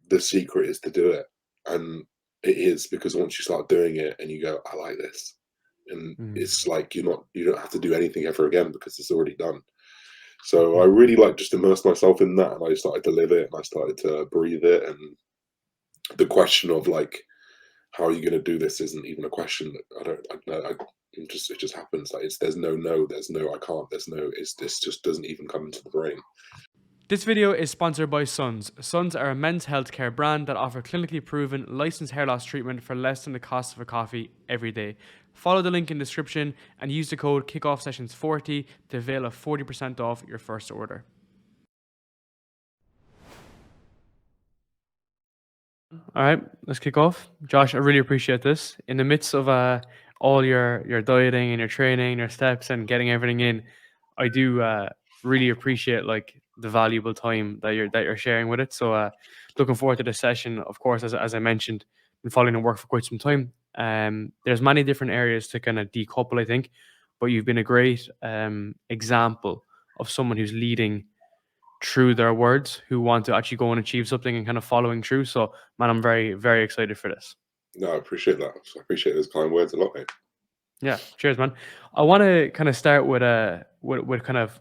the secret is to do it. And it is, because once you start doing it and you go, I like this, and Mm. it's like you don't have to do anything ever again because it's already done. So I Mhm. really like just immersed myself in that, and I started to live it, and I started to breathe it. And the question of like, how are you going to do this isn't even a question. It just happens. Like there's no I can't, there's no, this just doesn't even come into the brain. This video is sponsored by Sons. Sons are a men's healthcare brand that offer clinically proven, licensed hair loss treatment for less than the cost of a coffee every day. Follow the link in the description and use the code KickoffSessions40 to avail of 40% off your first order. All right, let's kick off. Josh, I really appreciate this. In the midst of all your dieting and your training, your steps, and getting everything in, I do really appreciate like the valuable time that you're sharing with it. So, looking forward to this session. Of course, as I mentioned, been following the work for quite some time. There's many different areas to kind of decouple, I think, but you've been a great example of someone who's leading through their words, who want to actually go and achieve something and kind of following through. So, man, I'm very, very excited for this. No, I appreciate that. I appreciate those kind words a lot, mate. Yeah, cheers, man. I want to kind of start with kind of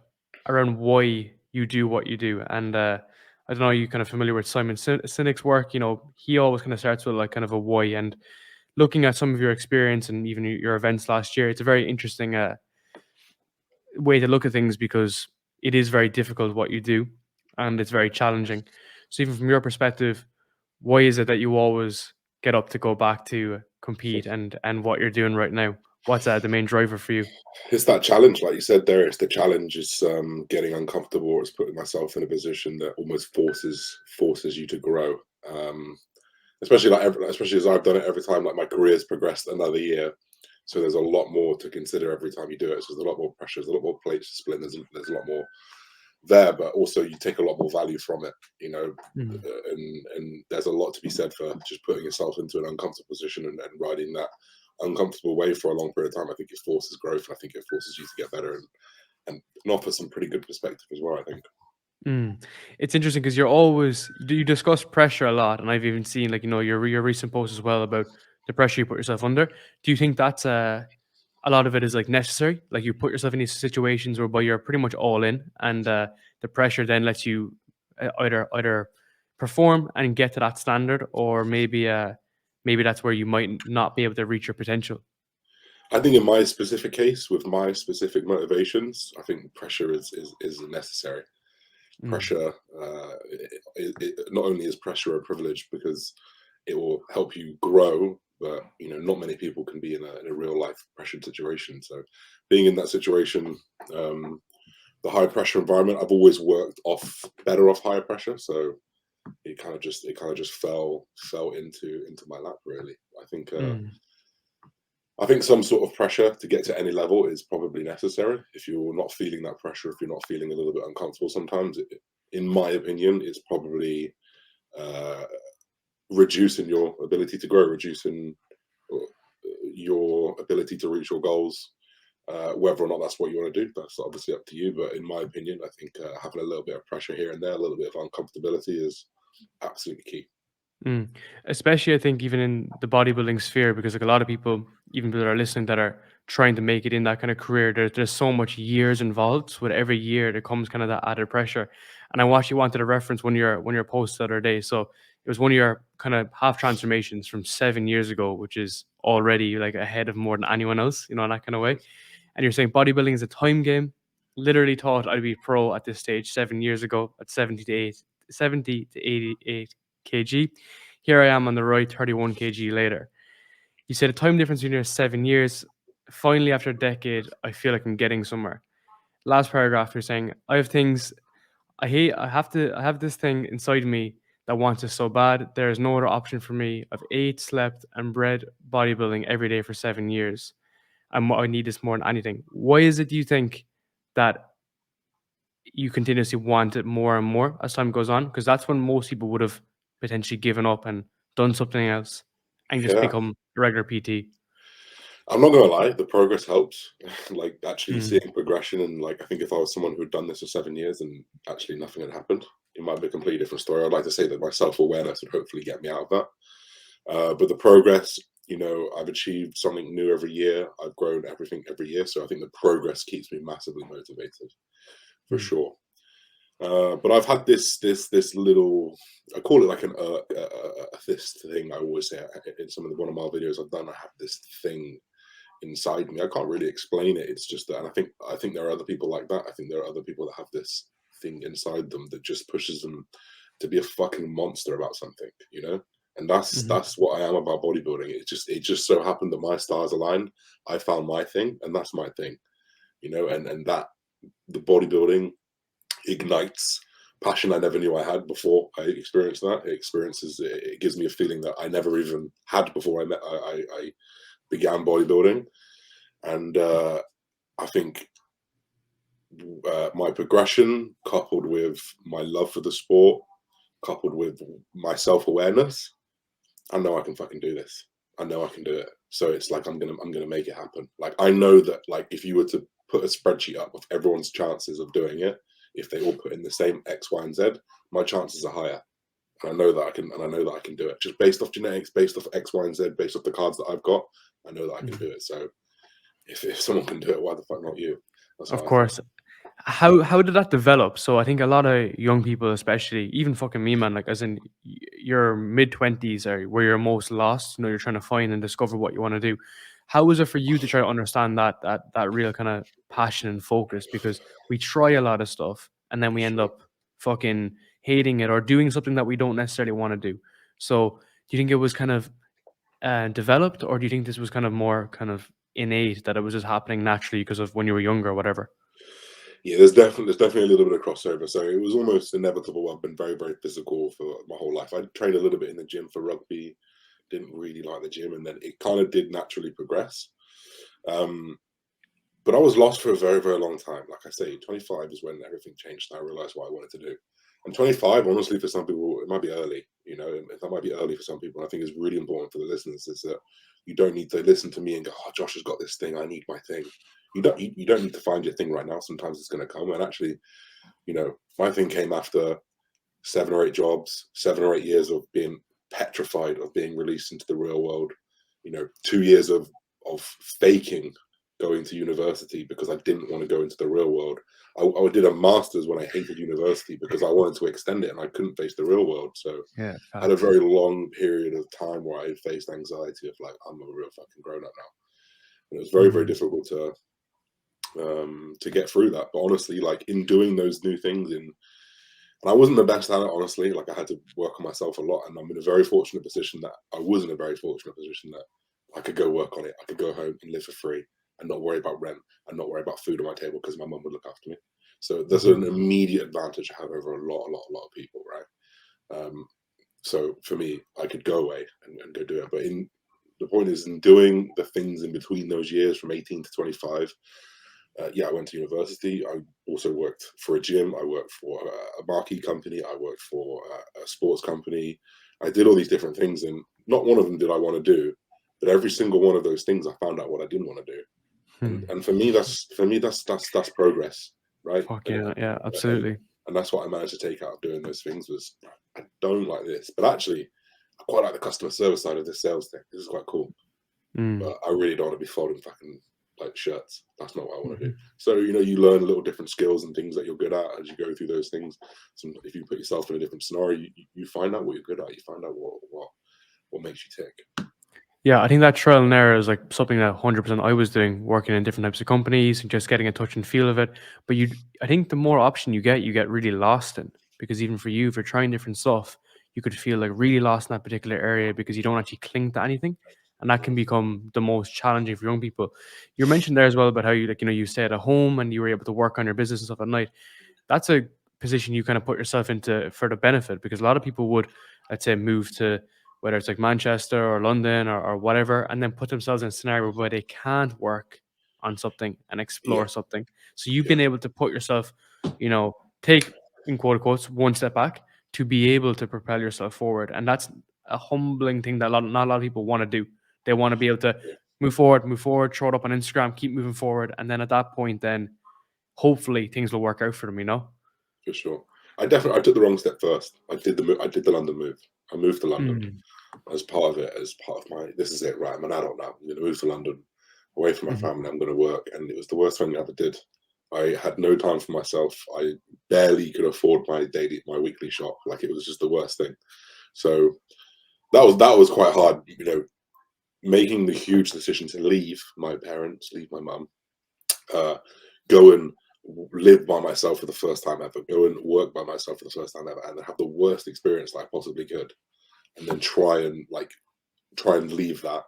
around why you do what you do, and I don't know, you kind of familiar with Simon Sinek's work? You know, he always kind of starts with like kind of a why, and looking at some of your experience and even your events last year, it's a very interesting way to look at things because it is very difficult what you do, and it's very challenging. So, even from your perspective, why is it that you always get up to go back to compete and what you're doing right now? What's the main driver for you? It's that challenge, like you said there. It's the challenge. It's getting uncomfortable, or it's putting myself in a position that almost forces you to grow. Um, especially as I've done it every time. Like my career's progressed another year, so there's a lot more to consider every time you do it. So there's a lot more pressure. There's a lot more plates to split. There's a lot more there, but also you take a lot more value from it. Mm. And there's a lot to be said for just putting yourself into an uncomfortable position and riding that uncomfortable way for a long period of time. I think it forces growth. I think it forces you to get better and offer some pretty good perspective as well, I think. Mm. It's interesting because you discuss pressure a lot, and I've even seen like your recent post as well about the pressure you put yourself under. Do you think that's a lot of it is like necessary? Like you put yourself in these situations whereby you're pretty much all in, and the pressure then lets you either perform and get to that standard, or maybe that's where you might not be able to reach your potential. I think in my specific case, with my specific motivations, I think pressure is necessary. Mm. Pressure, not only is pressure a privilege because it will help you grow, but not many people can be in a real life pressured situation. So being in that situation, um, the high pressure environment, I've always worked better off higher pressure. So it kind of just fell into my lap, really. Mm. I think some sort of pressure to get to any level is probably necessary. If you're not feeling that pressure, if you're not feeling a little bit uncomfortable sometimes, in my opinion, it's probably uh, reducing your ability to grow, reducing uh, your ability to reach your goals. Whether or not that's what you want to do, that's obviously up to you. But in my opinion, I think having a little bit of pressure here and there, a little bit of uncomfortability is absolutely key. Mm. Especially, I think, even in the bodybuilding sphere, because like a lot of people, even people that are listening, that are trying to make it in that kind of career, there's so much years involved. So with every year, there comes kind of that added pressure. And I actually wanted to reference one of your posts the other day. So it was one of your kind of half transformations from 7 years ago, which is already like ahead of more than anyone else, in that kind of way. And you're saying bodybuilding is a time game. Literally thought I'd be pro at this stage 7 years ago at 70 to 88 kg. Here I am on the right, 31 kg later. You said a time difference between your 7 years. Finally, after a decade, I feel like I'm getting somewhere. Last paragraph, you're saying, I have things I hate. I have this thing inside me that wants it so bad. There is no other option for me. I've ate, slept, and bred bodybuilding every day for 7 years. And what I need is more than anything. Why is it, do you think, that you continuously want it more and more as time goes on? Because that's when most people would have potentially given up and done something else and just Yeah, become a regular PT. I'm not gonna lie, the progress helps. Like actually Mm. seeing progression, and like I think if I was someone who'd done this for 7 years and actually nothing had happened, it might be a completely different story. I'd like to say that my self-awareness would hopefully get me out of that. But the progress, I've achieved something new every year. I've grown everything every year. So I think the progress keeps me massively motivated, for Mm. sure. But I've had this little, I call it like this thing. I always say in some of one of my videos I've done. I have this thing inside me. I can't really explain it. It's just that, and I think there are other people like that. I think there are other people that have this thing inside them that just pushes them to be a fucking monster about something. And Mhm. that's what I am about bodybuilding. It just so happened that my stars aligned. I found my thing, and that's my thing. And that the bodybuilding ignites passion I never knew I had before I experienced that. It gives me a feeling that I never even had before I began bodybuilding. And I think my progression, coupled with my love for the sport, coupled with my self-awareness, I know I can fucking do this. I know I can do it. So it's like I'm gonna make it happen. Like I know that, like, if you were to put a spreadsheet up of everyone's chances of doing it, if they all put in the same X, Y, and Z, my chances are higher. And I know that I can do it. Just based off genetics, based off X, Y, and Z, based off the cards that I've got, I know that I can Mhm. do it. So if someone can do it, why the fuck not you? That's Of what I think. course. How did that develop? So I think a lot of young people, especially even fucking me, man, like as in your mid-20s are where you're most lost. You're trying to find and discover what you want to do. How was it for you to try to understand that real kind of passion and focus? Because we try a lot of stuff and then For we end sure. up fucking hating it or doing something that we don't necessarily want to do. So do you think it was kind of developed, or do you think this was kind of more kind of innate that it was just happening naturally because of when you were younger or whatever? Yeah, there's definitely a little bit of crossover. So it was almost inevitable. I've been very, very physical for my whole life. I trained a little bit in the gym for rugby, didn't really like the gym, and then it kind of did naturally progress. Um, but I was lost for a very, very long time. Like I say, 25 is when everything changed and I realized what I wanted to do. And 25, honestly, for some people, it might be early. That might be early for some people. I think it's really important for the listeners is that you don't need to listen to me and go, "Oh, Josh has got this thing. I need my thing." You don't need to find your thing right now. Sometimes it's going to come. And actually, my thing came after 7 or 8 jobs, 7 or 8 years of being petrified of being released into the real world. 2 years of faking going to university because I didn't want to go into the real world. I did a master's when I hated university because I wanted to extend it and I couldn't face the real world. So Yeah, I had a facts. very long period of time where I faced anxiety of like, I'm a real fucking grown up now. And it was very, very Mhm. difficult to get through that. But honestly, like in doing those new things, and I wasn't the best at it, honestly. Like I had to work on myself a lot, and I'm in a very fortunate position that I was in a very fortunate position that I could go work on it. I could go home and live for free and not worry about rent and not worry about food on my table because my mum would look after me. So there's Mhm. an immediate advantage I have over a lot of people, right? Um, so for me, I could go away and go do it. But the point is, in doing the things in between those years from 18 to 25, yeah, I went to university. I also worked for a gym. I worked for a marquee company. I worked for a sports company. I did all these different things, and not one of them did I want to do. But every single one of those things, I found out what I didn't want to do. Hmm. And for me, that's progress, right? Fuck And yeah, yeah, and absolutely. and that's what I managed to take out of doing those things was I don't like this, but actually, I quite like the customer service side of this sales thing. This is quite cool, Mm. but I really don't want to be folding fucking like shirts. That's not what I want to do. Mhm. So you learn little different skills and things that you're good at as you go through those things. So if you put yourself in a different scenario, you find out what you're good at. You find out what makes you tick. Yeah, I think that trial and error is like something that 100% I was doing, working in different types of companies and just getting a touch and feel of it. But I think the more option you get really lost in, because even for you, if you're trying different stuff, you could feel like really lost in that particular area because you don't actually cling to anything. And that can Mhm. become the most challenging for young people. You mentioned there as well about how you stayed at home and you were able to work on your business and stuff at night. That's a position you kind of put yourself into for the benefit because a lot of people would, let's say, move to whether it's like Manchester or London or whatever, and then put themselves in a scenario where they can't work on something and Yeah, explore something. So you've yeah, been able to put yourself, take in quote quotes one step back to be able to propel yourself forward, and that's a humbling thing that not a lot of people want to do. They want to be able to yeah, move forward, throw it up on Instagram, keep moving forward, and then at that point, then hopefully things will work out for them. for sure. I took the wrong step first. I did the London move. I moved to London Mm, as part of it, as part of my, this is it, right? I'm an adult now. I'm going to move to London, away from my mhm, family. I'm going to work, and it was the worst thing I ever did. I had no time for myself. I barely could afford my weekly shop. Like, it was just the worst thing. So that was quite hard. Making the huge decision to leave my parents, leave my mum, uh, go and live by myself for the first time ever, go and work by myself for the first time ever, and have the worst experience that I possibly could, and then try and leave that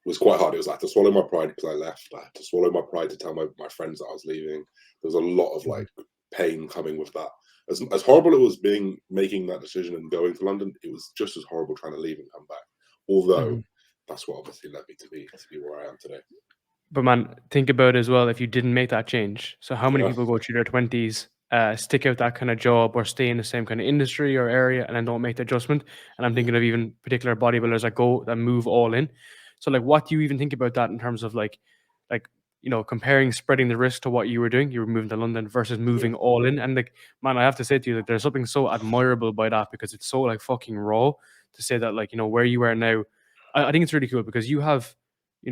was quite hard. It was like to swallow my pride because I left. I had to swallow my pride to tell my friends that I was leaving. There was a lot of mhm, like pain coming with that. As horrible it was making that decision and going to London, it was just as horrible trying to leave and come back. Although mhm. that's what obviously led me to be where I am today. But man, think about it as well if you didn't make that change. So how many Yeah, people go through their 20s, stick out that kind of job or stay in the same kind of industry or area and then don't make the adjustment? And I'm yeah, thinking of even particular bodybuilders that move all in. So like what do you even think about that in terms of like comparing spreading the risk to what you were doing? You were moving to London versus yeah. moving all in. And like man, I have to say to you that there's something so admirable by that because it's so like fucking raw to say that like, where you are now. I think it's really cool because you have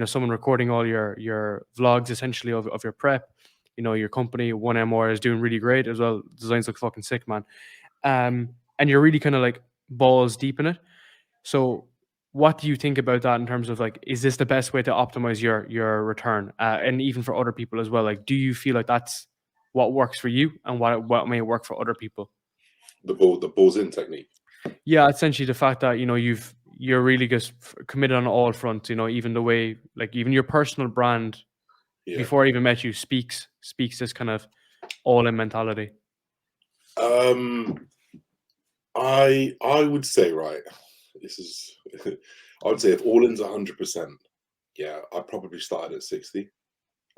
someone recording all your vlogs essentially of your prep. Your company 1MR is doing really great as well. Designs look fucking sick, man. And you're really kind of like balls deep in it. So what do you think about that in terms of like, is this the best way to optimize your return? And even for other people as well, like, do you feel like that's what works for you and what may work for other people? The balls in technique. Yeah, essentially the fact that you're really just committed on all fronts. Even the way like even your personal brand Yeah. before I even met you speaks this kind of all in mentality. Um, I would say, right. This is I would say if all in's 100%, yeah, I probably started at 60,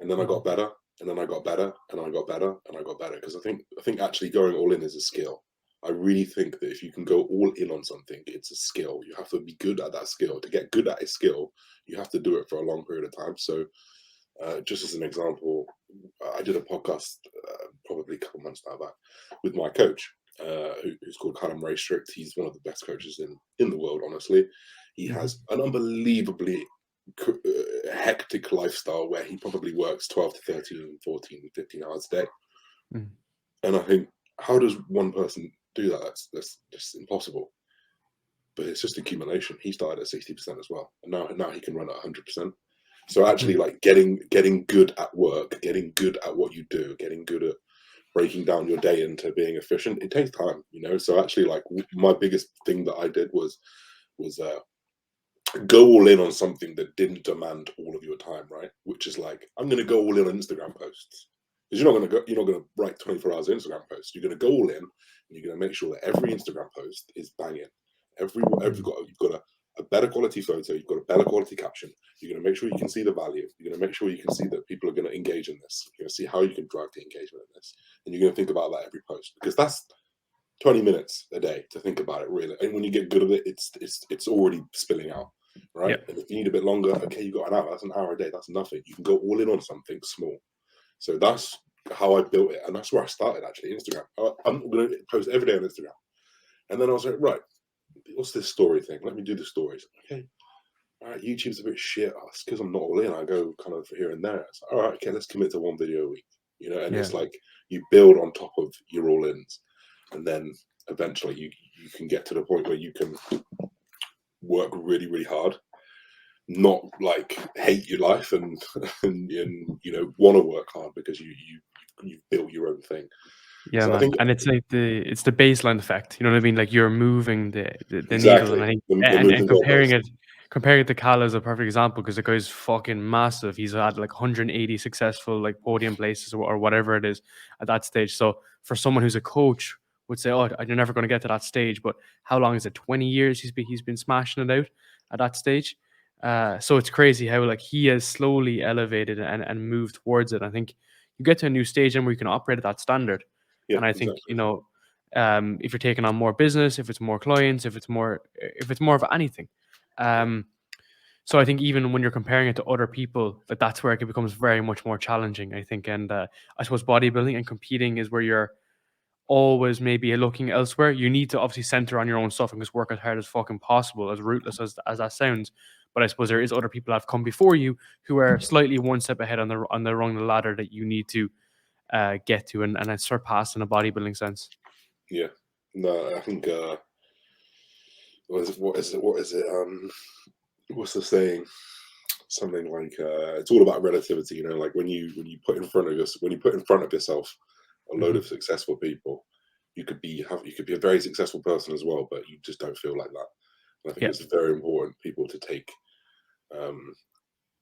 and then I Mhm. got better, and then I got better, and I got better, and I got better. Because I think actually going all in is a skill. I really think that if you can go all in on something, it's a skill. You have to be good at that skill. To get good at a skill, you have to do it for a long period of time. So, just as an example, I did a podcast probably a couple months now back with my coach, who's called Callum Ray Strict. He's one of the best coaches in the world, honestly. He Mhm. has an unbelievably hectic lifestyle where he probably works 12 to 13, 14, 15 hours a day. Mhm. And I think, how does one person do that? That's just impossible. But it's just accumulation. He started at 60% as well, and now he can run at 100%. So actually, Mhm. like getting good at work, getting good at what you do, getting good at breaking down your day into being efficient, it takes time. So actually, like my biggest thing that I did was go all in on something that didn't demand all of your time, right? Which is like, I'm going to go all in on Instagram posts, because you're not going to write 24 hours of Instagram posts. You're going to go all in, and you're going to make sure that every Instagram post is banging. Mhm. You've got a better quality photo. You've got a better quality caption. You're going to make sure you can see the value. You're going to make sure you can see that people are going to engage in this. You're going to see how you can drive the engagement in this, and you're going to think about that every post, because that's 20 minutes a day to think about it, really. And when you get good at it, it's already spilling out, Yeah. right? And if you need a bit longer, okay, you got an hour. That's an hour a day. That's nothing. You can go all in on something small. So that's how I built it, and that's where I started actually. Instagram. I'm going to post every day on Instagram, and then I was like, right, what's this story thing? Let me do the stories. Okay, all right, YouTube's a bit shit. Oh, it's because I'm not all in. I go kind of here and there. It's like, all right, okay, let's commit to one video a week. And Yeah. it's like you build on top of your all ins, and then eventually you can get to the point where you can work really really hard, not like hate your life, and and want to work hard because you've built your own thing. Yeah, So I man. think And it's like the baseline effect. You know what I mean? Like you're moving the needle, and exactly I think the and moving comparing goalpost. it to Cal is a perfect example because the guy's fucking massive. He's had like 180 successful like podium places or whatever it is at that stage. So for someone who's a coach would say, "Oh, you're never going to get to that stage." But how long is it? 20 years he's been smashing it out at that stage. So it's crazy how like he has slowly elevated and moved towards it. I think you get to a new stage and where you can operate at that standard. Yeah, And I think, exactly. if you're taking on more business, if it's more clients, if it's more of anything. Yeah, Um, so I think even when you're comparing it to other people, like that's where it becomes very much more challenging, I think. And I suppose bodybuilding and competing is where you're always maybe looking elsewhere. You need to obviously center on your own stuff and just work as hard as fucking possible, as rootless as that sounds. But I suppose there is other people that have come before you who are slightly one step ahead on the rung of the ladder that you need to get to and surpass in a bodybuilding sense. Yeah. No, I think what is it? What's the saying? Something like it's all about relativity, you know, like when you put in front of yourself a load Hmm. of successful people, you could be a very successful person as well, but you just don't feel like that. And I think Yeah, it's very important people to take um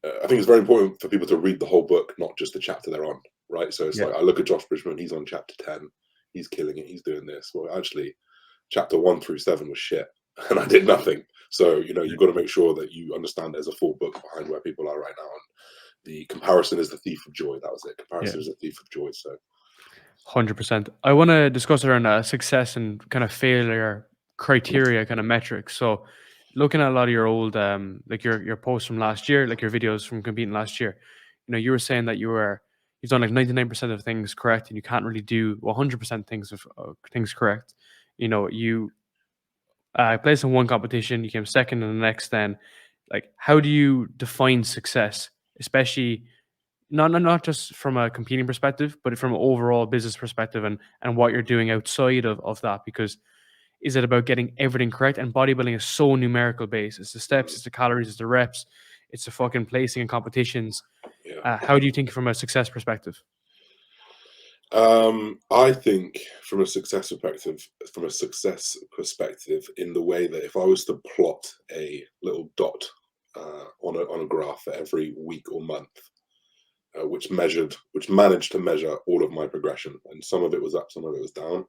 I think it's very important for people to read the whole book, not just the chapter they're on, right? So it's yeah, like I look at Josh Bridgman, he's on chapter 10, he's killing it, he's doing this. Well, actually, chapter 1 through 7 was shit, and I did nothing. So you know, yeah, you've got to make sure that you understand there's a full book behind where people are right now. And the comparison is the thief of joy. That was it. yeah. Comparison is the thief of joy. So 100%. I want to discuss around success and kind of failure criteria, kind of metrics. So, looking at a lot of your old, like your posts from last year, like your videos from competing last year, you were saying that you've done like 99% of things correct, and you can't really do 100% things of things correct. You placed in one competition, you came second in the next. Then, like, how do you define success, especially not just from a competing perspective, but from an overall business perspective and what you're doing outside of that? Because is it about getting everything correct? And bodybuilding is so numerical based. It's the steps, it's the calories, it's the reps, it's the fucking placing in competitions. yeah, How do you think from a success perspective? I think from a success perspective, in the way that if I was to plot a little dot on a graph for every week or month, which managed to measure all of my progression, and some of it was up, some of it was down.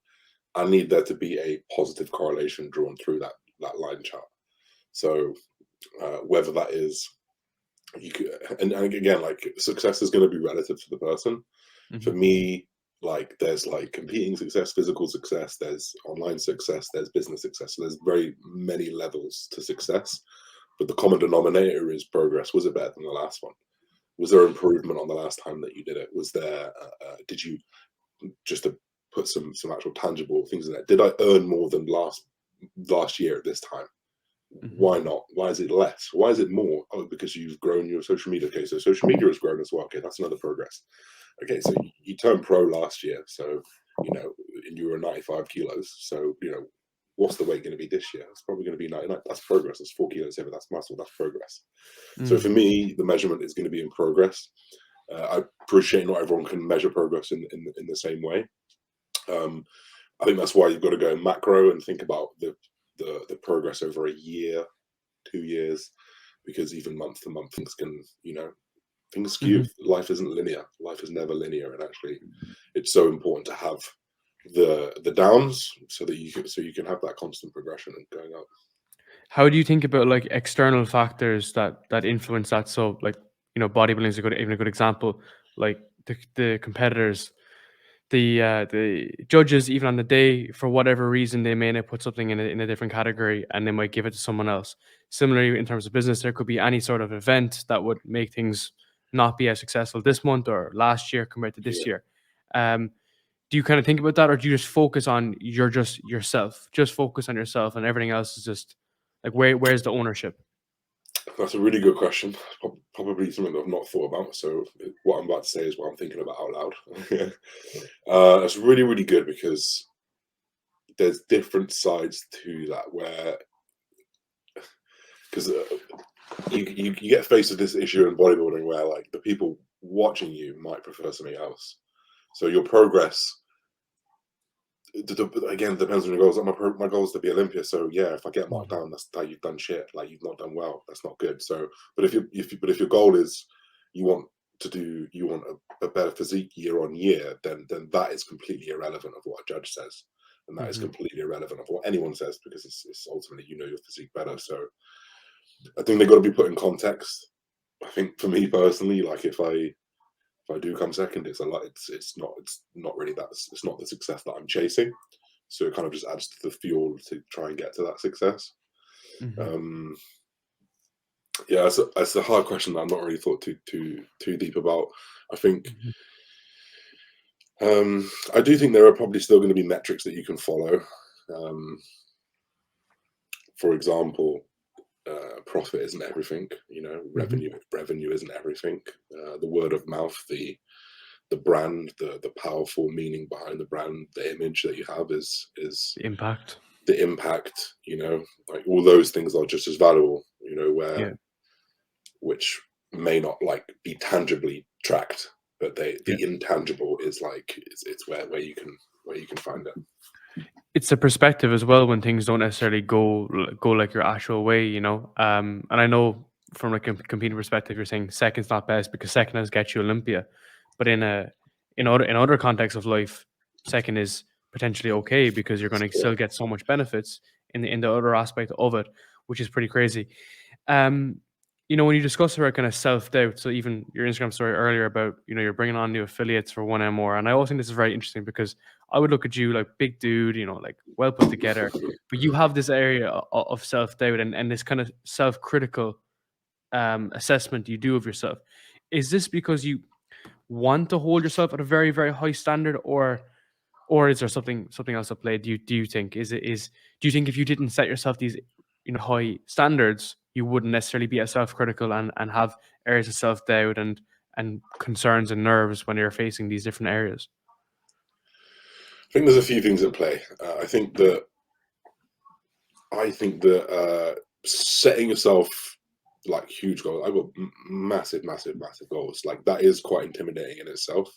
I need there to be a positive correlation drawn through that line chart. So whether that is you could, and again, like success is going to be relative to the person. For Hmm. me, like there's like competing success, physical success, there's online success, there's business success. So there's very many levels to success, but the common denominator is progress. Was it better than the last one? Was there improvement on the last time that you did it? Was there did you, just to put some actual tangible things in there, did I earn more than last year at this time? Hmm. Why not? Why is it less? Why is it more? Oh, because you've grown your social media. Okay, so social media has grown as well. Okay, that's another progress. Okay, so you turned pro last year, so and you were 95 kilos. So what's the weight going to be this year? It's probably going to be 99. That's progress. That's 4 kilos heavier. That's muscle. That's progress. So Mm. for me, the measurement is going to be in progress. I appreciate not everyone can measure progress in the same way. Um, I think that's why you've got to go macro and think about the progress over a year, 2 years, because even month to month things skew. Hmm. Life isn't linear. Life is never linear, and actually, it's so important to have the downs so that you can have that constant progression and going up. How do you think about like external factors that influence that? So, like, bodybuilding is even a good example. Like the competitors, the judges, even on the day, for whatever reason, they may not put something in a different category, and they might give it to someone else. Similarly, in terms of business, there could be any sort of event that would make things not be as successful this month or last year compared to this Yeah, year. Um, do you kind of think about that, or do you just focus on just yourself? Just focus on yourself, and everything else is just like where's the ownership? that's a really good question. Probably something that I've not thought about. So what I'm about to say is what I'm thinking about out loud. That's really, really good because there's different sides to that where because you get faced with this issue in bodybuilding where like the people watching you might prefer something else. So your progress again depends on your goals. Like my goal is to be Olympia. So yeah, if I get marked Mhm. down, that's that you've done shit. Like you've not done well. That's not good. So, but if your goal is you want a better physique year on year, then that is completely irrelevant of what a judge says, and that is Mhm. completely irrelevant of what anyone says because it's ultimately your physique better. So I think they've got to be put in context. I think for me personally, like if I do come second, it's a lot. It's not really that. It's not the success that I'm chasing. So it kind of just adds to the fuel to try and get to that success. Mhm. Um, yeah, it's a hard question that I'm not really thought too deep about. I think Mhm. I do think there are probably still going to be metrics that you can follow. Um, for example, profit isn't everything. You know, Hmm. revenue isn't everything. The word of mouth, the brand, the powerful meaning behind the brand, the image that you have is The impact. the impact. You know, like all those things are just as valuable. You know, where Yeah. which may not like be tangibly tracked, but Yeah. the intangible is like it's where you can find it. It's the perspective as well when things don't necessarily go like your actual way, you know. And I know from a competing perspective, you're saying second's not best because second has get you Olympia, but in other contexts of life, second is potentially okay because you're going to Yeah. still get so much benefits in the other aspect of it, which is pretty crazy. Um, when you discuss about kind of self doubt, so even your Instagram story earlier about you're bringing on new affiliates for 1M, and I also think this is very interesting because I would look at you like big dude, like well put together, but you have this area of self doubt and this kind of self critical assessment you do of yourself. Is this because you want to hold yourself at a very very high standard, or is there something else at play? Do you think do you think if you didn't set yourself these high standards, you wouldn't necessarily be as self-critical and have areas of self-doubt and concerns and nerves when you're facing these different areas? I think there's a few things at play. I think that setting yourself like huge goals. I've got massive, massive, massive goals. Like that is quite intimidating in itself.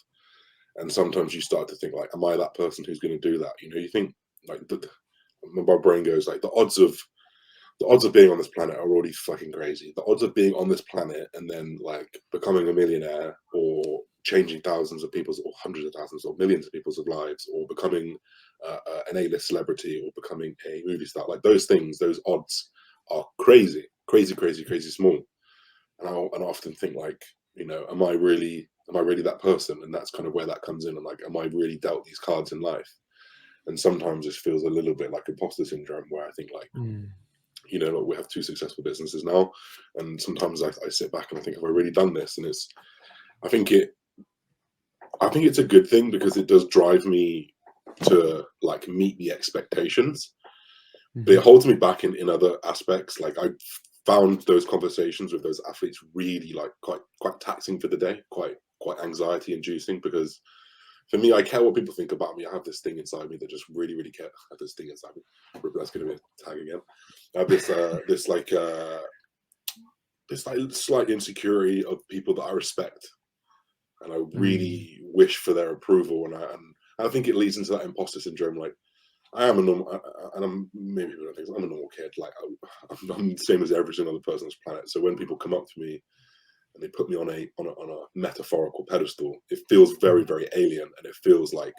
And sometimes you start to think like, am I that person who's going to do that? You know, you think like my brain goes like the odds of being on this planet are already fucking crazy. The odds of being on this planet and then like becoming a millionaire or changing thousands of people's or hundreds of thousands or millions of people's lives or becoming an A-list celebrity or becoming a movie star, like those things, those odds are crazy, crazy, crazy, crazy small. And I often think like, you know, am I really that person? And that's kind of where that comes in. And like, am I really dealt these cards in life? And sometimes it feels a little bit like imposter syndrome, where I think like, Mm. you know, like we have two successful businesses now, and sometimes I sit back and I think, have I really done this? And I think it, I think it's a good thing because it does drive me to like meet the expectations, but Mhm. it holds me back in other aspects. Like I found those conversations with those athletes really like quite taxing for the day, quite anxiety inducing because for me, I care what people think about me. I have this thing inside me that just really, really care. I have this thing inside me. That's going to be a tag again. I have this like slight insecurity of people that I respect, and I Mm. really wish for their approval. And I think it leads into that imposter syndrome. Like I am a normal, and I'm maybe people don't think I'm a normal kid. Like I'm the same as every single other person on this planet. So when people come up to me and they put me on a metaphorical pedestal, it feels very Mm. very alien, and it feels like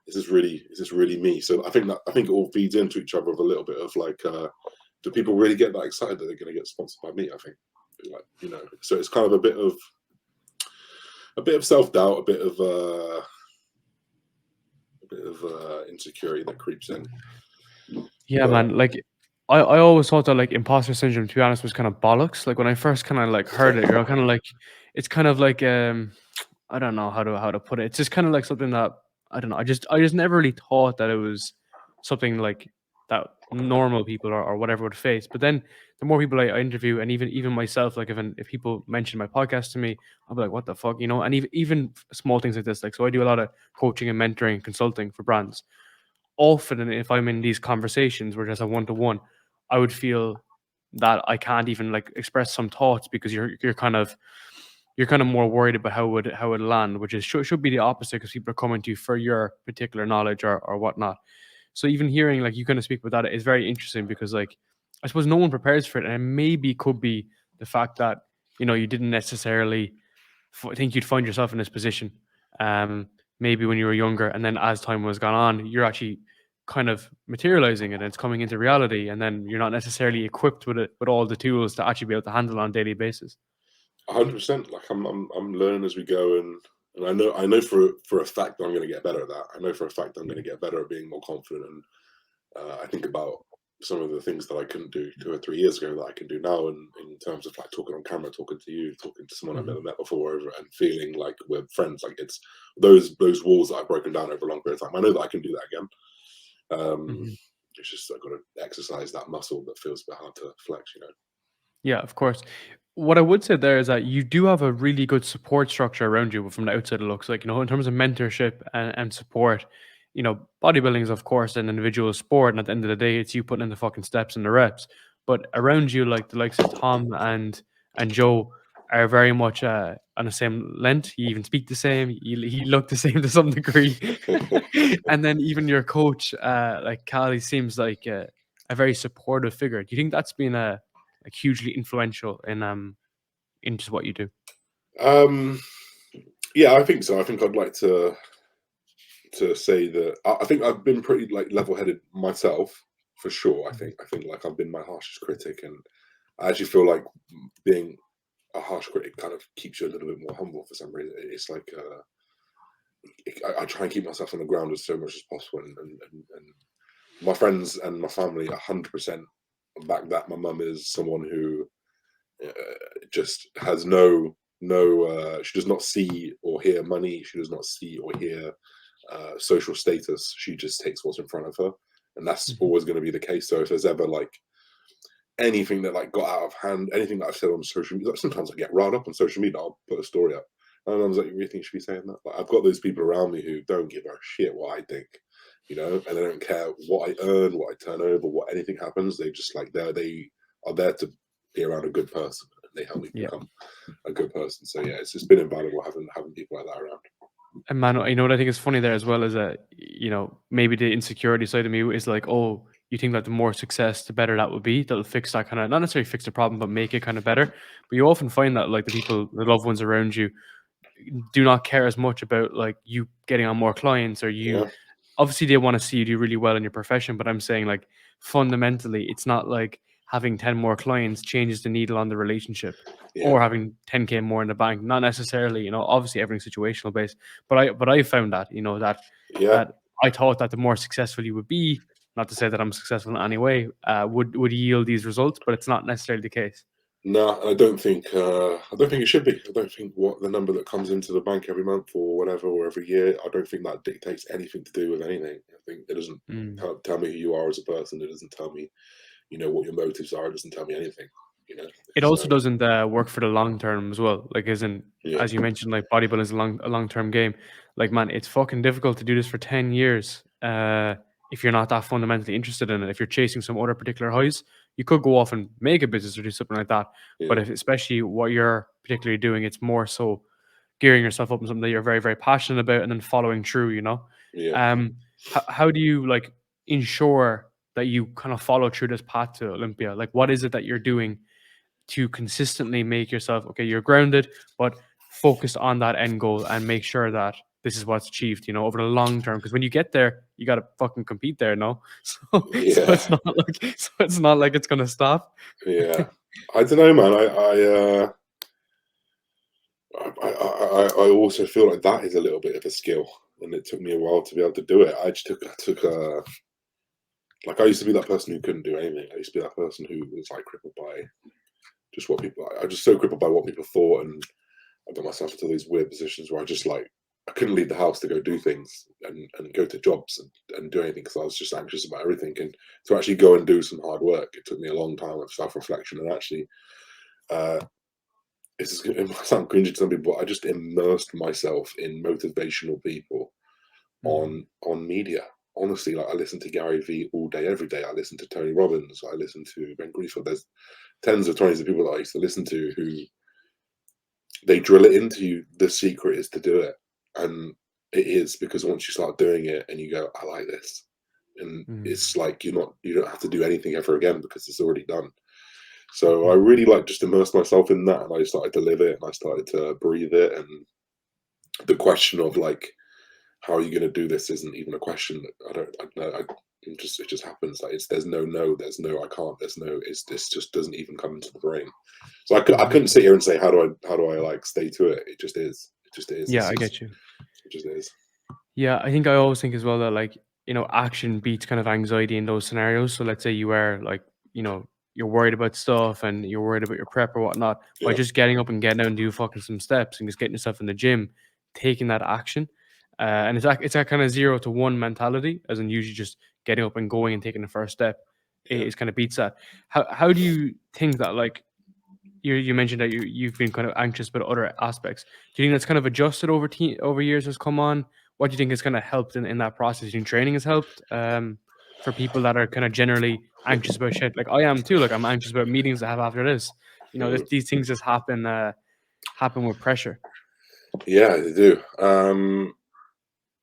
is this really me? So I think it all feeds into each other with a little bit of like, do people really get that excited that they're going to get sponsored by me? I think like you know, so it's kind of a bit of self doubt, a bit of insecurity that creeps in. Yeah, But man. Like, I always thought that like imposter syndrome, to be honest, was kind of bollocks. Like when I first kind of like heard it, you're kind of like, it's kind of like I don't know how to put it. It's just kind of like something that I don't know. I just never really thought that it was something like that normal people or whatever would face. But then the more people I interview, and even myself, like if people mention my podcast to me, I'll be like, what the fuck, you know? And even small things like this, like so I do a lot of coaching and mentoring and consulting for brands. Often if I'm in these conversations where there's a one-to-one, I would feel that I can't even like express some thoughts because you're kind of more worried about how it land, which is should be the opposite because people are coming to you for your particular knowledge or whatnot. So even hearing like you kind of speak about that is very interesting because like I suppose no one prepares for it, and maybe could be the fact that you didn't necessarily think you'd find yourself in this position. Um, Maybe when you were younger, and then as time was gone on, you're actually kind of materializing it, and it's coming into reality, and then you're not necessarily equipped with it with all the tools to actually be able to handle it on a daily basis. 100%, like I'm learning as we go, and I know for a fact that I'm going to get better at that. I know for a fact I'm going to get better at being more confident. And I think about some of the things that I couldn't do 2 or 3 years ago that I can do now, and in terms of like talking on camera, talking to you, talking to someone I've Mhm. never met before, over and feeling like we're friends. Like it's those walls that I've broken down over a long period of time. I know that I can do that again. Mhm. It's just I've got to exercise that muscle that feels a bit hard to flex. Yeah, of course. What I would say there is that you do have a really good support structure around you from the outside it looks like, in terms of mentorship and support. Bodybuilding is of course an individual sport, and at the end of the day, it's you putting in the fucking steps and the reps. But around you, like the likes of Tom and Joe are very much on the same length. You even speak the same. You look the same to some degree. And then even your coach, like Callie, seems like a very supportive figure. Do you think that's been a like hugely influential in just what you do? um, yeah, I think so. I think I'd like to say that I think I've been pretty like level-headed myself for sure. Mhm. I think like I've been my harshest critic, and I actually feel like being a harsh critic kind of keeps you a little bit more humble for some reason. It's like I try and keep myself on the ground as so much as possible, and my friends and my family 100% back that. My mum is someone who uh, just has no she does not see or hear money. She does not see or hear social status. She just takes what's in front of her, and that's Mhm. always going to be the case. So if there's ever like anything that like got out of hand, anything that I've said on social media, like, sometimes I get riled up on social media. I'll put a story up, and I was like, "You really think you should be saying that?" Like, I've got those people around me who don't give a shit what I think, and they don't care what I earn, what I turn over, what anything happens. They just like they are there to be around a good person, and they help me Yeah. become a good person. So yeah, it's just been invaluable having people like that around. And man, what I think is funny there as well is that, maybe the insecurity side of me is like, oh, you think that the more success, the better that would be. That'll fix that kind of, not necessarily fix the problem, but make it kind of better. But you often find that like the loved ones around you do not care as much about like you getting on more clients, or you Yeah, obviously they want to see you do really well in your profession, but I'm saying like fundamentally it's not like having 10 more clients changes the needle on the relationship, yeah, or having 10K more in the bank. Not necessarily, obviously everything's situational based, but I found that, yeah. that I thought that the more successful you would be, not to say that I'm successful in any way, would yield these results, but it's not necessarily the case. No, I don't think it should be. I don't think what the number that comes into the bank every month or whatever or every year. I don't think that dictates anything to do with anything. I think it doesn't Mm. tell me who you are as a person. It doesn't tell me, what your motives are. It doesn't tell me anything. It also So doesn't work for the long term as well. Like, yeah, as you mentioned, like bodybuilding is a long term game. Like, man, it's fucking difficult to do this for 10 years. If you're not that fundamentally interested in it, if you're chasing some other particular highs, you could go off and make a business or do something like that. But yeah, if, especially what you're particularly doing, it's more so gearing yourself up in something that you're very, very passionate about, and then following through. yeah, How do you like ensure that you kind of follow through this path to Olympia? Like, what is it that you're doing to consistently make yourself okay, you're grounded, but focus on that end goal and make sure that this is what's achieved, over the long term. Because when you get there, you gotta fucking compete there, no? So yeah, it's not like it's gonna stop. yeah. I don't know, man. I also feel like that is a little bit of a skill, and it took me a while to be able to do it. I took like I used to be that person who couldn't do anything. I used to be that person who was like crippled by just what people. I was just so crippled by what people thought, and I got myself into these weird positions where I just like I couldn't leave the house to go do things and go to jobs and do anything because I was just anxious about everything. And to actually go and do some hard work, it took me a long time of self reflection and actually. Uh, it might sound cringy to some people, but I just immersed myself in motivational people Mhm. on media. Honestly, like I listen to Gary Vee all day, every day. I listen to Tony Robbins. I listen to Ben Greenfield. There's tens of twenties of people that I used to listen to who they drill it into you. The secret is to do it, and it is because once you start doing it and you go, I like this, and Mhm. it's like you don't have to do anything ever again because it's already done. So I Mhm. really like just immersed myself in that, and I started to live it, and I started to breathe it, and the question of like how are you going to do this isn't even a question. I don't I know I it just happens. Like there's no, there's no I can't, there's no it's this just doesn't even come into the brain. So I Mhm. couldn't sit here and say how do I like stay to it. It just is Yeah, I get you. it just is. Yeah, I think I always think as well that like action beats kind of anxiety in those scenarios. So let's say you are like, you're worried about stuff and you're worried about your prep or whatnot, by Yeah, just getting up and getting out and do fucking some steps and just getting yourself in the gym, taking that action. And it's that kind of 0 to 1 mentality, as in usually just getting up and going and taking the first step yeah, is kind of beats that. How do you think that, like, you mentioned that you've been kind of anxious about other aspects. Do you think that's kind of adjusted over years has come on? What do you think has kind of helped in that process? Do you think training has helped for people that are kind of generally anxious about shit? Like I am too. Like I'm anxious about meetings I have after this. mm, These things just happen with pressure. yeah, they do.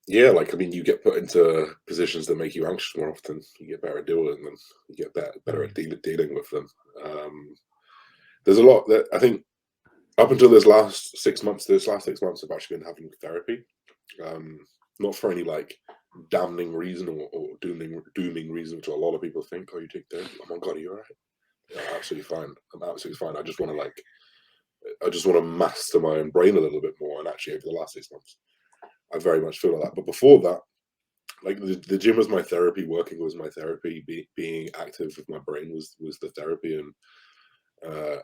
Yeah, like I mean, you get put into positions that make you anxious more often. You get better at dealing with them. You get better at Mm, dealing with them. There's a lot that I think up until this last 6 months. This last 6 months, I've actually been having therapy. Um, Not for any like damning reason or dooming reason, which a lot of people think. Oh, you take therapy? Oh my god, are you alright? Yeah, absolutely fine. I'm absolutely fine. I just want to master my own brain a little bit more. And actually, over the last 6 months, I very much feel like that. But before that, like the gym was my therapy, working was my therapy, being active with my brain was the therapy, and uh,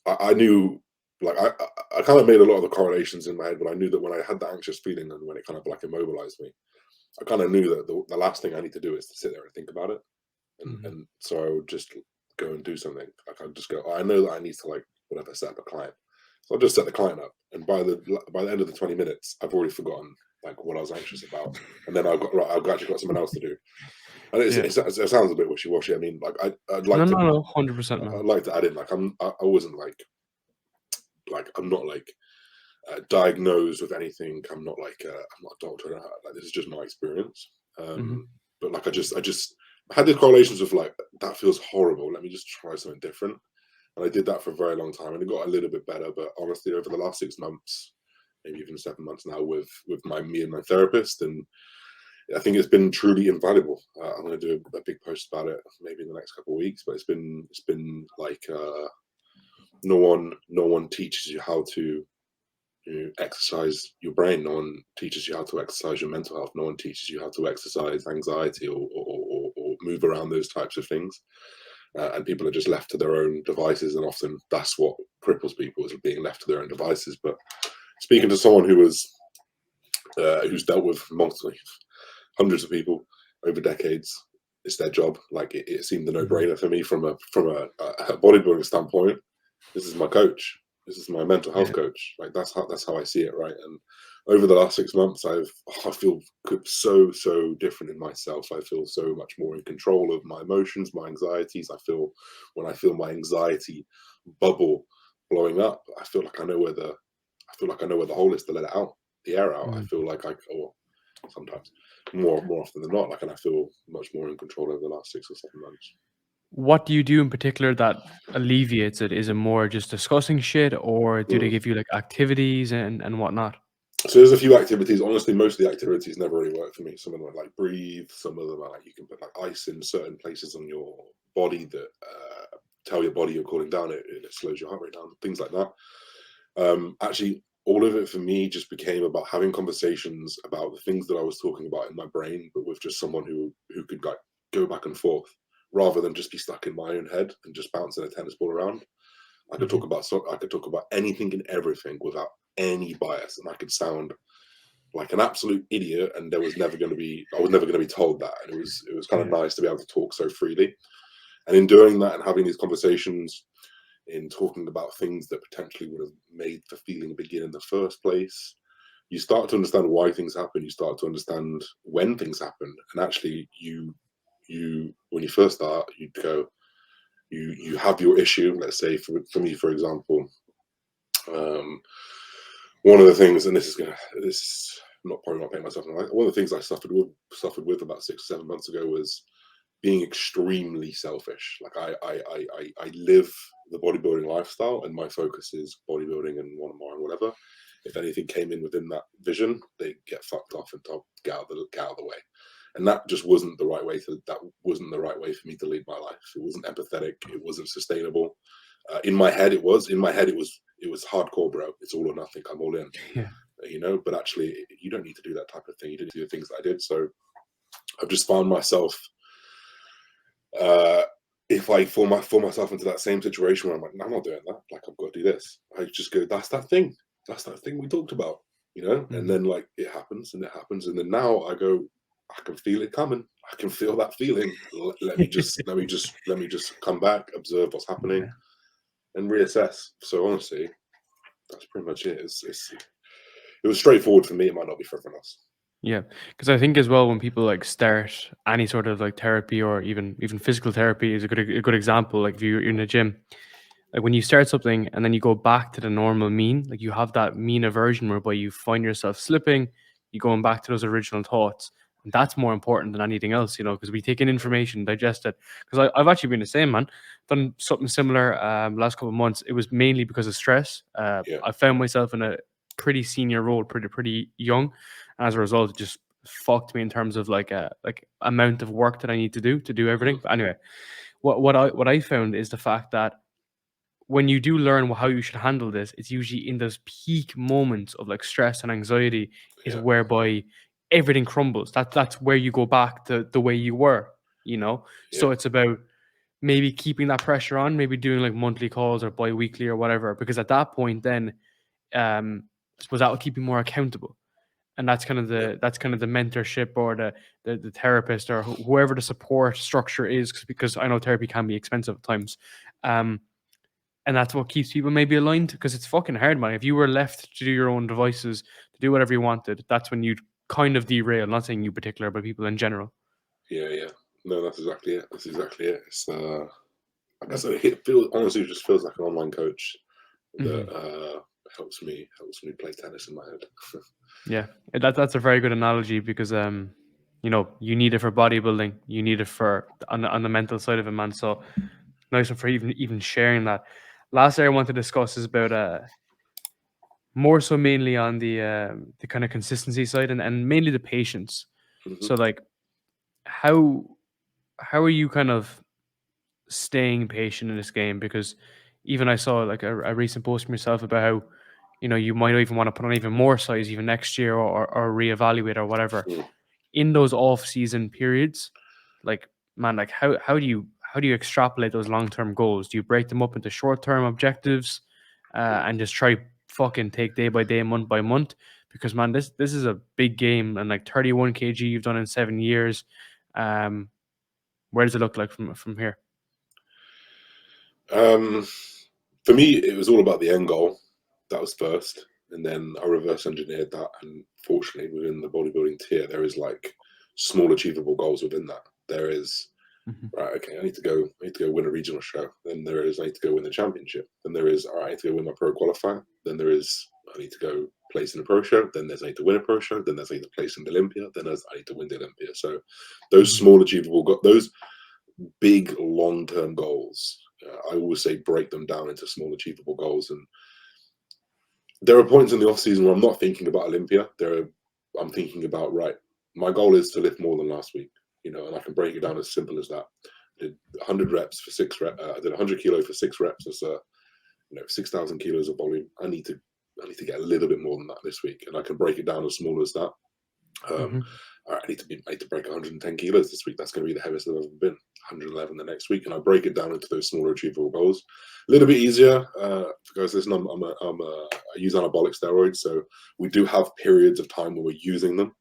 I knew, like I kind of made a lot of the correlations in my head, but I knew that when I had that anxious feeling and when it kind of like immobilized me, I kind of knew that the last thing I need to do is to sit there and think about it, mhm. and so I would just go and do something. Like I'd just go, oh, I know that I need to like whatever set up a client, so I'll just set the client up, and by the end of the 20 minutes, I've already forgotten like what I was anxious about, and then I've actually got something else to do. And Yeah. it sounds a bit wishy washy. I mean, like I'd No, like no, to no, 100%, man. I'd like to add in like I wasn't like I'm not like diagnosed with anything. I'm not a doctor. Like this is just my experience. Hmm. But like I just had these correlations of like that feels horrible. Let me just try something different. And I did that for a very long time, and it got a little bit better. But honestly, over the last 6 months, maybe even 7 months now, with me and my therapist, and I think it's been truly invaluable. I'm going to do a big post about it maybe in the next couple of weeks. But it's been like no one teaches you how to exercise your brain. No one teaches you how to exercise your mental health. No one teaches you how to exercise anxiety or move around those types of things. And people are just left to their own devices, and often that's what cripples people is being left to their own devices. But speaking to someone who's dealt with multiple hundreds of people over decades, it's their job. Like it seemed a Hmm. no-brainer for me from a bodybuilding standpoint. This is my coach. This is my mental health Yeah. coach. Like that's how I see it, right? And over the last 6 months, I feel so different in myself. I feel so much more in control of my emotions, my anxieties. When I feel my anxiety bubble blowing up, I feel like I know where the hole is to let it out, the air out. I Mm. feel like or sometimes more often than not, like, and I feel much more in control over the last 6 or 7 months. What do you do in particular that alleviates it? Is it more just discussing shit, or do they Mm. give you like activities and whatnot? So there's a few activities. Honestly, most of the activities never really work for me. Some of them are like breathe. Some of them are like you can put like ice in certain places on your body that tell your body you're cooling down. It slows your heart rate down. Things like that. Actually, all of it for me just became about having conversations about the things that I was talking about in my brain, but with just someone who could like go back and forth rather than just be stuck in my own head and just bouncing a tennis ball around. Mhm. I could talk about anything and everything without any bias, and I could sound like an absolute idiot. And I was never going to be told that, and it was kind of Yeah. nice to be able to talk so freely. And in doing that and having these conversations, in talking about things that potentially would have made the feeling begin in the first place, you start to understand why things happen. You start to understand when things happen, and actually, you when you first start, you go, you have your issue. Let's say for me, for example, um, one of the things, and this is not probably not paying myself in the light. One of the things I suffered with about 6 or 7 months ago was being extremely selfish. Like I live the bodybuilding lifestyle, and my focus is bodybuilding and one more and whatever. If anything came in within that vision, they get fucked off and told get out of the way. And that wasn't the right way for me to lead my life. It wasn't empathetic. It wasn't sustainable. In my head, it was. In my head, it was hardcore, bro. It's all or nothing. I'm all in, Yeah. But actually, you don't need to do that type of thing. You didn't do the things that I did. So I've just found myself, if I fall myself into that same situation where I'm like, no, I'm not doing that. Like, I've got to do this. I just go, that's that thing. That's that thing we talked about, you know? And then like it happens and it happens. And then now I go, I can feel it coming. I can feel that feeling. Let me just come back, observe what's happening and reassess. So honestly, that's pretty much it. It was straightforward for me. It might not be for everyone else. Yeah, because I think as well when people like start any sort of like therapy or even physical therapy is a good example. Like if you're in a gym, like when you start something and then you go back to the normal mean, like you have that mean aversion whereby you find yourself slipping, you going back to those original thoughts. And that's more important than anything else, you know, because we take in information, digest it. Because I've actually been the same, man. Done something similar last couple of months. It was mainly because of stress. Yeah, I found myself in a pretty senior role, pretty young. And as a result, it just fucked me in terms of like amount of work that I need to do everything. But anyway, what I found is the fact that when you do learn how you should handle this, it's usually in those peak moments of like stress and anxiety is yeah, whereby everything crumbles. That's where you go back to the way you were, you know. yeah, So it's about maybe keeping that pressure on, maybe doing like monthly calls or bi-weekly or whatever, because at that point then I suppose that will keep you more accountable. And yeah, that's kind of the mentorship or the therapist or whoever the support structure is, because I know therapy can be expensive at times. Um, and that's what keeps people maybe aligned, because it's fucking hard, man. If you were left to do your own devices, to do whatever you wanted, that's when you'd kind of derail. Not saying you particular, but people in general. yeah, yeah. No, that's exactly it. That's exactly it. It's I guess it feels honestly, it just feels like an online coach that Mhm. helps me play tennis in my head. Yeah, that's a very good analogy because you know, you need it for bodybuilding, you need it for on the mental side of it, man. So nice one for even sharing that. Last thing I want to discuss is about more so mainly on the kind of consistency side and mainly the patience. Mhm. So like how how are you kind of staying patient in this game? Because even I saw like a recent post from yourself about how, you know, you might even want to put on even more size even next year or reevaluate or whatever Mm. in those off season periods. Like, man, like how do you extrapolate those long term goals? Do you break them up into short term objectives and just try fucking take day by day, month by month? Because man, this is a big game, and like 31 kg you've done in 7 years. Um, where does it look like from here? Um, for me, it was all about the end goal. That was first, and then I reverse engineered that. And fortunately, within the bodybuilding tier, there is like small achievable goals within that. There is Mhm. right. Okay, I need to go. I need to go win a regional show. Then there is I need to go win the championship. Then there is all right. I need to go win my pro qualifier. Then there is I need to go place in a pro show. Then there's I need to win a pro show. Then there's I need to place in the Olympia. Then there's I need to win the Olympia. So those Mhm. small achievable those big long term goals. I always say break them down into small achievable goals. And there are points in the off season where I'm not thinking about Olympia. I'm thinking about right. My goal is to lift more than last week, you know, and I can break it down as simple as that. I did 100 reps for 6 reps. I did 100 kilo for 6 reps. That's 6,000 kilos of volume. I need to get a little bit more than that this week, and I can break it down as small as that. Um, Mhm. I need to break 110 kilos this week. That's going to be the heaviest I've ever been. 111 the next week, and I break it down into those smaller achievable goals. A little bit easier because listen, I use anabolic steroids, so we do have periods of time where we're using them,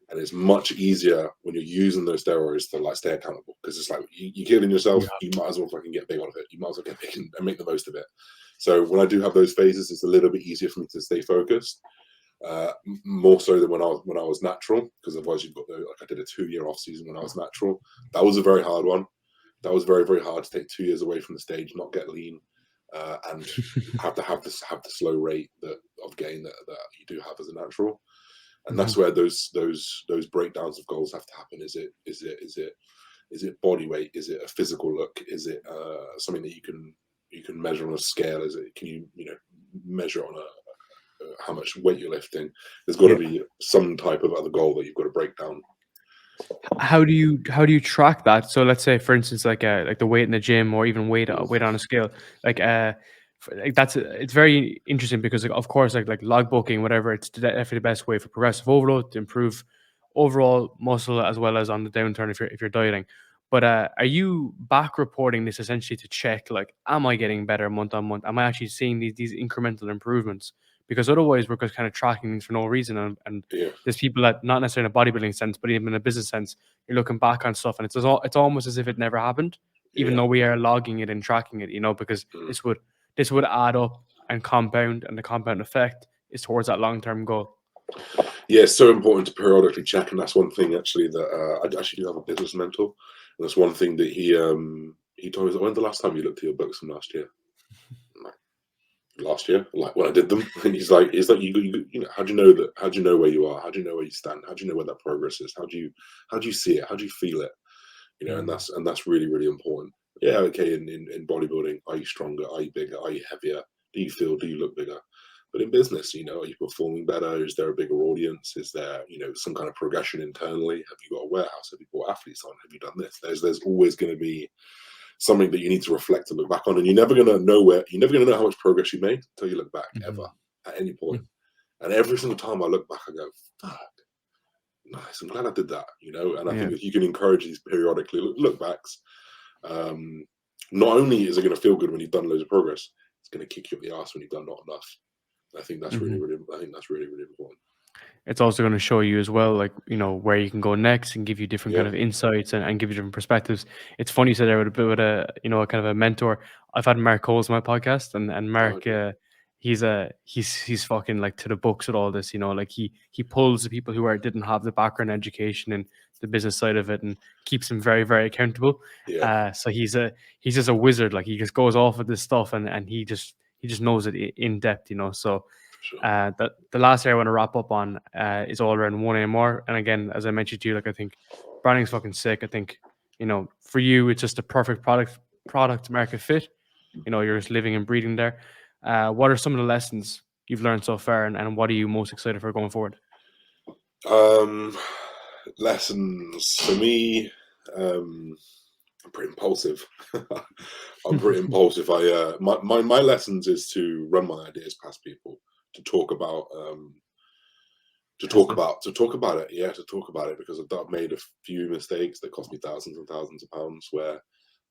and it's much easier when you're using those steroids to like stay accountable because it's like you're killing yourself. Yeah. You might as well fucking get big out of it. You might as well get big and make the most of it. So when I do have those phases, it's a little bit easier for me to stay focused more so than when I was natural, because otherwise you've got like I did a 2 year off season when I was natural. That was a very hard one. That was very hard to take 2 years away from the stage, not get lean, and have the slow rate of gain that you do have as a natural. And that's Mhm. where those breakdowns of goals have to happen. Is it body weight? Is it a physical look? Is it something that you can measure on a scale? Is it can you know measure on a how much weight you're lifting? There's got to Yeah. be some type of other goal that you've got to break down. How do you track that? So let's say, for instance, like the weight in the gym or even Mm, weight on a scale, like like it's very interesting because like, of course like logbooking whatever, it's definitely the best way for progressive overload to improve overall muscle as well as on the downturn if you're dieting. But are you back reporting this essentially to check, like, am I getting better month on month? Am I actually seeing these incremental improvements? Because otherwise we're just kind of tracking things for no reason. And Yeah, there's people that, not necessarily in a bodybuilding sense, but even in a business sense, you're looking back on stuff and it's almost as if it never happened, even yeah. though we are logging it and tracking it, because Mm. this would add up and compound, and the compound effect is towards that long-term goal. Yeah, it's so important to periodically check, and that's one thing actually that I actually do have a business mentor, and that's one thing that he told me. When's the last time you looked at your books from last year? Like, last year, like when I did them, and you know, how do you know that? How do you know where you are? How do you know where you stand? How do you know where that progress is? How do you see it? How do you feel it? You know, and Mm, that's really really important. Yeah, okay. In bodybuilding, are you stronger? Are you bigger? Are you heavier? Do you feel? Do you look bigger? But in business, you know, are you performing better? Is there a bigger audience? Is there, you know, some kind of progression internally? Have you got a warehouse? Have you brought athletes on? Have you done this? There's always going to be something that you need to reflect and look back on, and you're never gonna know how much progress you made until you look back ever mhm, at any point. mm, And every single time I look back, I go, "Fuck, nice! I'm glad I did that." You know, and I yeah. think if you can encourage these periodically look backs, um, not only is it going to feel good when you've done loads of progress, it's going to kick you up the ass when you've done not enough. I think that's really, Mhm. really. I think that's really, really important. It's also going to show you as well, like, where you can go next and give you different kind Yeah. of insights, and give you different perspectives. It's funny you said there with a bit with a kind of a mentor. I've had Mark Coles on my podcast, and Oh, Mark, okay. he's fucking like to the books with all this, like he pulls the people who didn't have the background education and the business side of it, and keeps them very, very accountable. Yeah. So he's just a wizard. Like, he just goes off with this stuff, and he just knows it in depth, so For sure. the last area I want to wrap up on is all around one AMR. And again, as I mentioned to you, like, I think branding's fucking sick. I think, for you, it's just a perfect product market fit. You're just living and breathing there. What are some of the lessons you've learned so far, and what are you most excited for going forward? Um, lessons for me. Um, I'm pretty impulsive. I'm pretty impulsive. My lessons is to run my ideas past people, to talk about Testing. to talk about it. Yeah, to talk about it, because I've made a few mistakes that cost me thousands and thousands of pounds where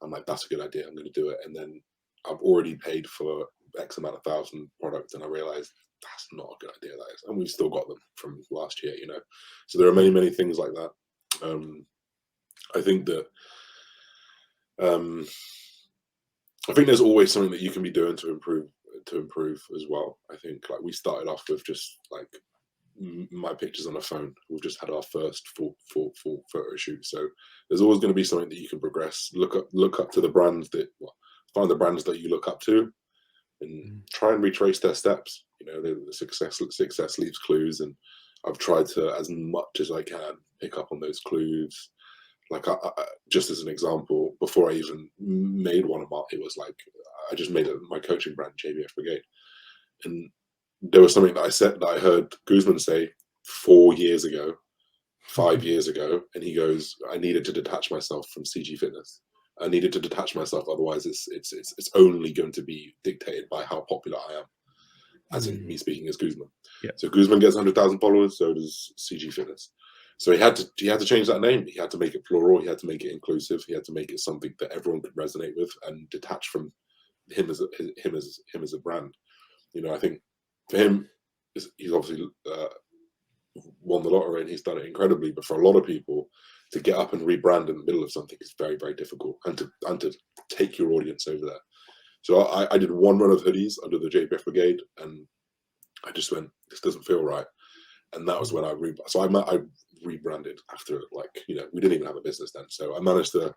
I'm like, that's a good idea, I'm going to do it, and then I've already paid for X amount of thousand products, and I realized that's not a good idea. That is, and we've still got them from last year. You know, so there are Yeah. many things like that. Um, I think that um, I think there's always something that you can be doing to improve as well. I think, like, we started off with just like my pictures on a phone. We've just had our first full photo shoot. So there's always going to be something that you can progress. Look up to the brands that find the brands that you look up to, and Mhm. try and retrace their steps. You know, the success leaves clues, and I've tried to, as much as I can, pick up on those clues. Like, just as an example, before I even made one of my, it was like I just made my coaching brand, JBF Brigade, and there was something that I said that I heard Guzman say 4 years ago, 5 years ago, and he goes, "I needed to detach myself from CG Fitness. I needed to detach myself, otherwise it's only going to be dictated by how popular I am." As in me Mm. speaking as Guzman. Yeah. So Guzman gets 100,000 followers, so does CG Fitness. So he had to change that name. He had to make it plural. He had to make it inclusive. He had to make it something that everyone could resonate with and detach from him as a brand. You know, I think for him, he's obviously won the lottery and he's done it incredibly. But for a lot of people, to get up and rebrand in the middle of something is very, very difficult, and to take your audience over there. So I did one run of hoodies under the JPF Brigade, and I just went, this doesn't feel right. And that was Mm. when I rebranded after, like, you know, we didn't even have a business then. So I managed to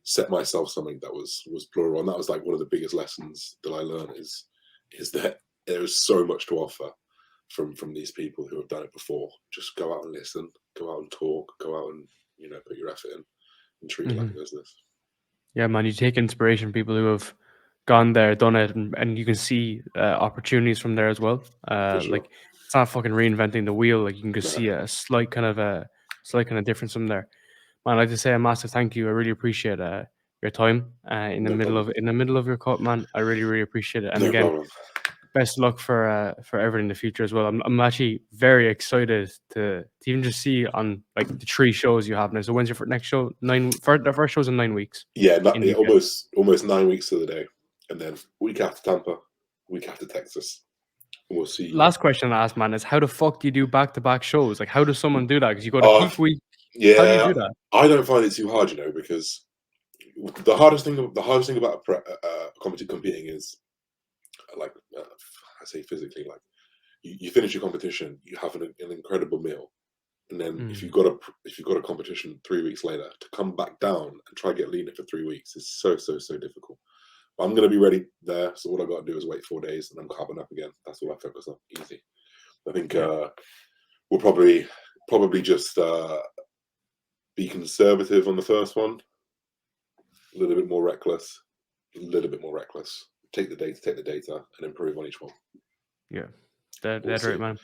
set myself something that was plural. And that was like one of the biggest lessons that I learned is that there is so much to offer from these people who have done it before. Just go out and listen, go out and talk, go out and, you know, put your effort in and treat it like Mhm. a business. Yeah, man, you take inspiration from people who have gone there, done it, and you can see opportunities from there as well. For sure. Like, it's not fucking reinventing the wheel. Like, you can just No, see a slight kind of difference from there. Man, I'd like to say a massive thank you. I really appreciate your time in the no middle problem. of your cut, man. I really, really appreciate it. And No again, problem. best of luck for everything in the future as well. I'm actually very excited to even just see on like the 3 shows you have now. So when's your next show? The first show's in 9 weeks Yeah, in the yeah, UK. almost 9 weeks to the day, and then week after Tampa, week after Texas. And we'll see. Last question I asked, man, is how the fuck do you do back-to-back shows? Like, how does someone do that? Because you go to Uh, peak week. How do you yeah, do that? I don't find it too hard, because the hardest thing about competing is like I say physically, like you finish your competition, you have an incredible meal, and then if Mm, you've got a competition 3 weeks later, to come back down and try get leaner for 3 weeks is so difficult. But I'm going to be ready there, so all I got to do is wait 4 days, and I'm carbon up again. That's all I focus on. Easy. I think yeah. we'll probably just be conservative on the first one, a little bit more reckless, take the data, and improve on each one. Yeah. We'll That's right, see. man.